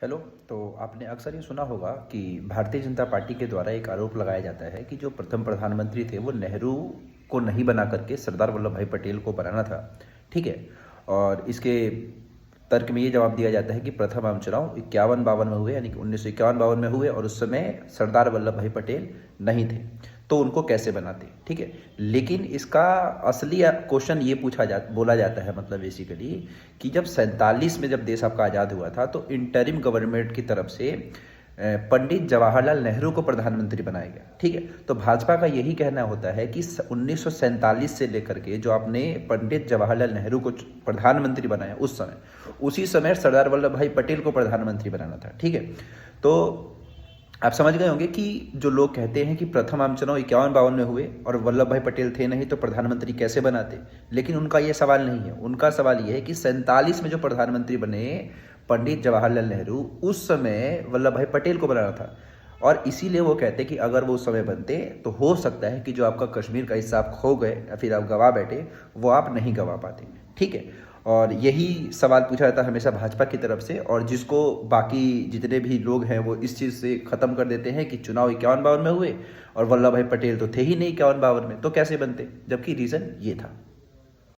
Hello. तो आपने अक्सर ये सुना होगा कि भारतीय जनता पार्टी के द्वारा एक आरोप लगाया जाता है कि जो प्रथम प्रधानमंत्री थे वो नेहरू को नहीं बना करके सरदार वल्लभ भाई पटेल को बनाना था। ठीक है। और इसके तर्क में ये जवाब दिया जाता है कि प्रथम आम चुनाव 51-52 में हुए, यानी कि 1951-52 में हुए, और उस समय सरदार वल्लभ भाई पटेल नहीं थे, तो उनको कैसे बनाते। ठीक है। लेकिन इसका असली क्वेश्चन ये बोला जाता है, मतलब बेसिकली, कि जब 47 में जब देश आपका आज़ाद हुआ था तो इंटरिम गवर्नमेंट की तरफ से पंडित जवाहरलाल नेहरू को प्रधानमंत्री बनाया गया। ठीक है। तो भाजपा का यही कहना होता है कि 1947 से लेकर के जो आपने पंडित जवाहरलाल नेहरू को प्रधानमंत्री बनाया उस समय, उसी समय सरदार वल्लभ भाई पटेल को प्रधानमंत्री बनाना था। ठीक है। तो आप समझ गए होंगे कि जो लोग कहते हैं कि प्रथम आम चुनाव 51-52 में हुए और वल्लभ भाई पटेल थे नहीं तो प्रधानमंत्री कैसे बनाते, लेकिन उनका ये सवाल नहीं है। उनका सवाल ये है कि 47 में जो प्रधानमंत्री बने पंडित जवाहरलाल नेहरू, उस समय वल्लभ भाई पटेल को बनाना था। और इसीलिए वो कहते कि अगर वो उस समय बनते तो हो सकता है कि जो आपका कश्मीर का हिस्सा आप खो गए या फिर आप गवा बैठे, वो आप नहीं गवा पाते। ठीक है। और यही सवाल पूछा जाता है हमेशा भाजपा की तरफ से, और जिसको बाकी जितने भी लोग हैं वो इस चीज़ से ख़त्म कर देते हैं कि चुनाव 51-52 में हुए और वल्लभ भाई पटेल तो थे ही नहीं 51-52 में, तो कैसे बनते, जबकि रीज़न ये था।